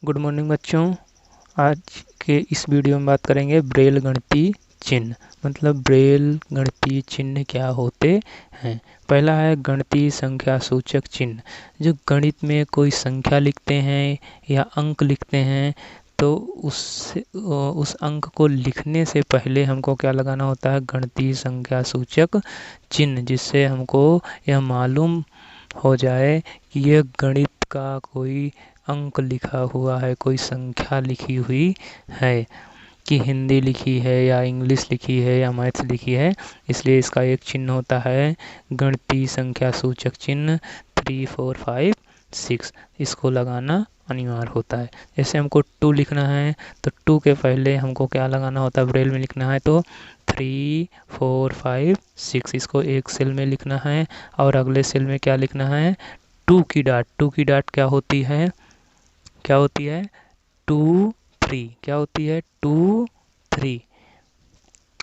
Good morning बच्चों। आज के इस वीडियो में बात करेंगे ब्रेल गणितीय चिन्ह। मतलब ब्रेल गणितीय चिन्ह क्या होते हैं। पहला है गणितीय संख्या सूचक चिन्ह। जो गणित में कोई संख्या लिखते हैं या अंक लिखते हैं तो उस अंक को लिखने से पहले हमको क्या लगाना होता है, गणितीय संख्या सूचक चिन्ह, जिससे हमको यह मालूम हो जाए कि यह गणित का कोई अंक लिखा हुआ है, कोई संख्या लिखी हुई है, कि हिंदी लिखी है या इंग्लिश लिखी है या मैथ्स लिखी है। इसलिए इसका एक चिन्ह होता है गणितीय संख्या सूचक चिन्ह 3, 4, 5, 6। इसको लगाना अनिवार्य होता है। जैसे हमको 2 लिखना है तो 2 के पहले हमको क्या लगाना होता है, ब्रेल में लिखना है तो 3, 4, 5, 6। इसको एक सेल में लिखना है और अगले सेल में क्या लिखना है, 2 की डाट। 2 की डाट क्या होती है 2, 3। क्या होती है 2, 3।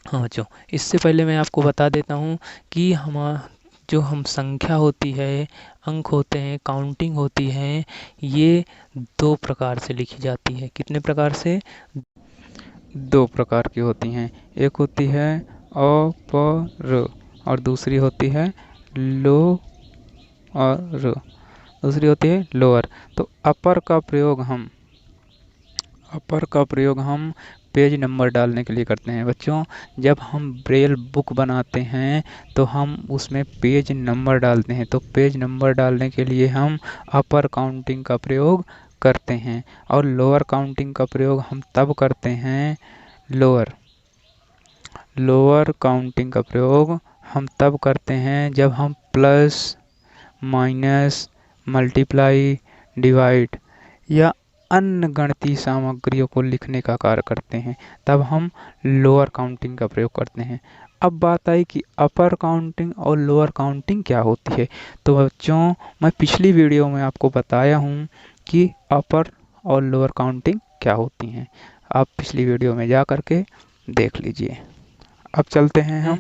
हाँ बच्चों, इससे पहले मैं आपको बता देता हूँ कि हम संख्या होती है, अंक होते हैं, काउंटिंग होती है, ये 2 प्रकार से लिखी जाती है। कितने प्रकार से? 2 प्रकार की होती हैं। एक होती है अपर और दूसरी होती है लोअर। तो अपर का प्रयोग हम पेज नंबर डालने के लिए करते हैं। बच्चों, जब हम ब्रेल बुक बनाते हैं तो हम उसमें पेज नंबर डालते हैं। तो पेज नंबर डालने के लिए हम अपर काउंटिंग का प्रयोग करते हैं और लोअर काउंटिंग का प्रयोग हम तब करते हैं लोअर काउंटिंग का प्रयोग हम तब करते हैं जब हम प्लस, माइनस, मल्टीप्लाई, डिवाइड या अन्य गणितीय सामग्रियों को लिखने का कार्य करते हैं, तब हम लोअर काउंटिंग का प्रयोग करते हैं। अब बात आई कि अपर काउंटिंग और लोअर काउंटिंग क्या होती है। तो बच्चों, मैं पिछली वीडियो में आपको बताया हूँ कि अपर और लोअर काउंटिंग क्या होती हैं। आप पिछली वीडियो में जा करके देख लीजिए। अब चलते हैं हम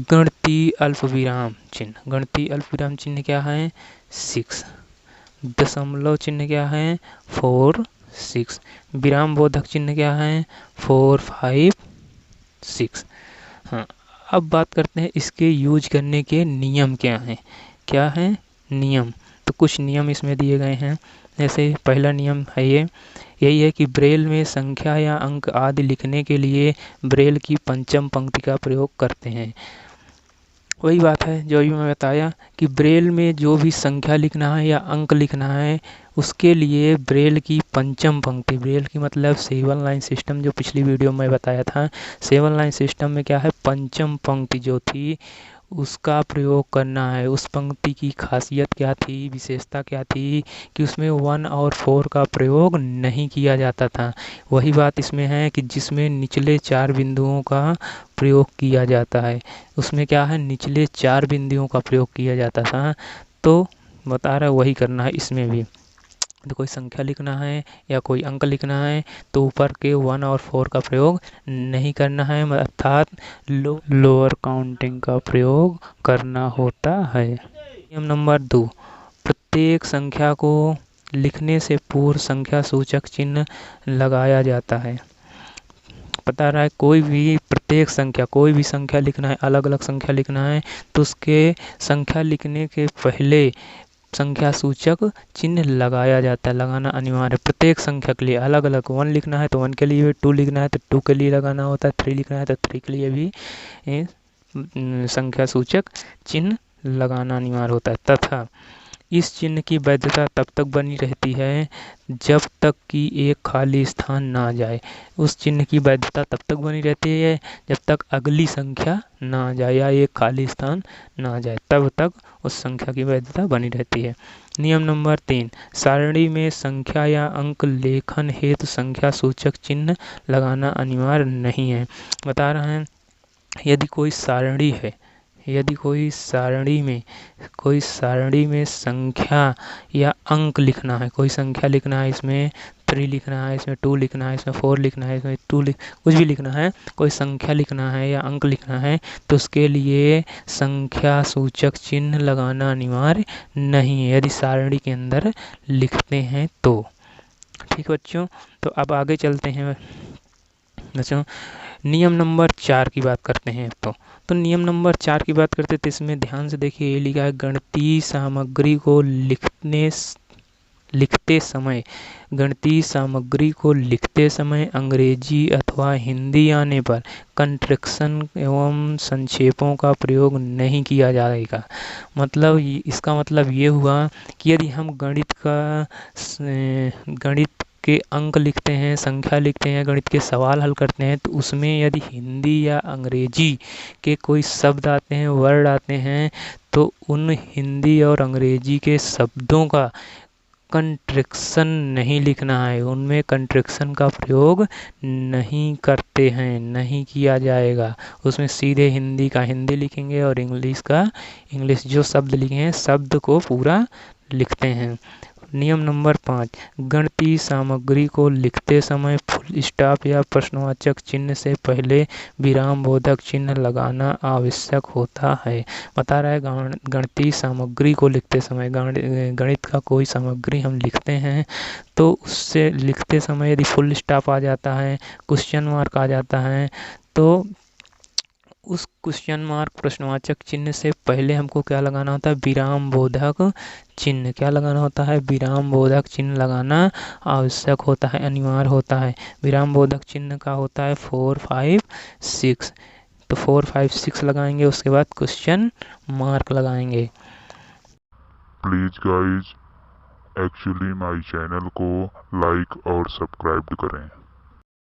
गणितीय अल्पविराम चिन्ह। गणितीय अल्पविराम चिन्ह क्या है? 6। दशमलव चिन्ह क्या है? 4, 6। विराम बोधक चिन्ह क्या है? 4, 5, 6। हाँ, अब बात करते हैं इसके यूज करने के नियम क्या हैं। नियम, तो कुछ नियम इसमें दिए गए हैं। जैसे पहला नियम है यही है कि ब्रेल में संख्या या अंक आदि लिखने के लिए ब्रेल की पंचम पंक्ति का प्रयोग करते हैं। वही बात है जो अभी मैं बताया कि ब्रेल में जो भी संख्या लिखना है या अंक लिखना है उसके लिए ब्रेल की पंचम पंक्ति, ब्रेल की मतलब 7 लाइन सिस्टम, जो पिछली वीडियो में बताया था। 7 लाइन सिस्टम में क्या है, पंचम पंक्ति जो थी उसका प्रयोग करना है। उस पंक्ति की खासियत क्या थी, विशेषता क्या थी कि उसमें 1 और 4 का प्रयोग नहीं किया जाता था। वही बात इसमें है कि जिसमें निचले 4 बिंदुओं का प्रयोग किया जाता है, उसमें क्या है, निचले 4 बिंदुओं का प्रयोग किया जाता था। तो बता रहा वही करना है इसमें भी। तो कोई संख्या लिखना है या कोई अंक लिखना है तो ऊपर के 1 और 4 का प्रयोग नहीं करना है, अर्थात लोअर काउंटिंग का प्रयोग करना होता है। नियम नंबर 2, प्रत्येक संख्या को लिखने से पूर्व संख्या सूचक चिन्ह लगाया जाता है। बता रहा है कोई भी संख्या लिखना है, अलग अलग संख्या लिखना है तो उसके संख्या लिखने के पहले संख्या सूचक चिन्ह लगाया जाता है, लगाना अनिवार्य है। प्रत्येक संख्या के लिए अलग अलग, 1 लिखना है तो 1 के लिए भी, 2 लिखना है तो 2 के लिए लगाना होता है, 3 लिखना है तो 3 के लिए भी संख्या सूचक चिन्ह लगाना अनिवार्य होता है। तथा इस चिन्ह की वैधता तब तक बनी रहती है जब तक कि एक खाली स्थान ना जाए। उस चिन्ह की वैधता तब तक बनी रहती है जब तक अगली संख्या ना जाए या एक खाली स्थान ना जाए, तब तक उस संख्या की वैधता बनी रहती है। नियम नंबर 3, सारणी में संख्या या अंक लेखन हेतु संख्या सूचक चिन्ह लगाना अनिवार्य नहीं है। बता रहे हैं यदि कोई सारणी में संख्या या अंक लिखना है, कोई संख्या लिखना है, इसमें 3 लिखना है, इसमें 2 लिखना है, इसमें 4 लिखना है, इसमें कुछ भी लिखना है, कोई संख्या लिखना है या अंक लिखना है तो उसके लिए संख्या सूचक चिन्ह लगाना अनिवार्य नहीं है, यदि सारणी के अंदर लिखते हैं तो। ठीक है बच्चों, तो अब आगे चलते हैं बच्चों। नियम नंबर 4 की बात करते हैं। तो नियम नंबर 4 की बात करते हैं, तो इसमें ध्यान से देखिए, ये लिखा है गणितीय सामग्री को लिखते समय अंग्रेजी अथवा हिंदी आने पर कंट्रैक्शन एवं संक्षेपों का प्रयोग नहीं किया जाएगा। मतलब इसका मतलब ये हुआ कि यदि हम गणित के अंक लिखते हैं, संख्या लिखते हैं, गणित के सवाल हल करते हैं, तो उसमें यदि हिंदी या अंग्रेजी के कोई शब्द आते हैं, वर्ड आते हैं, तो उन हिंदी और अंग्रेजी के शब्दों का कंट्रैक्शन नहीं लिखना है, उनमें कंट्रैक्शन का प्रयोग नहीं करते हैं, नहीं किया जाएगा। उसमें सीधे हिंदी का हिंदी लिखेंगे और इंग्लिश का इंग्लिश, जो शब्द लिखे हैं शब्द को पूरा लिखते हैं। नियम नंबर 5, गणितीय सामग्री को लिखते समय फुल स्टॉप या प्रश्नवाचक चिन्ह से पहले विराम बोधक चिन्ह लगाना आवश्यक होता है। बता रहा है गणितीय सामग्री को लिखते समय, गणित का कोई सामग्री हम लिखते हैं तो उससे लिखते समय यदि फुल स्टॉप आ जाता है, क्वेश्चन मार्क आ जाता है, तो उस क्वेश्चन मार्क प्रश्नवाचक चिन्ह से पहले हमको क्या लगाना होता है, विराम बोधक चिन्ह। क्या लगाना होता है, विराम बोधक चिन्ह लगाना आवश्यक होता है, अनिवार्य होता है। विराम बोधक चिन्ह का होता है 4, 5, 6। तो 4, 5, 6 लगाएंगे, उसके बाद क्वेश्चन मार्क लगाएंगे। Please guys actually my channel को लाइक और सब्सक्राइब करें।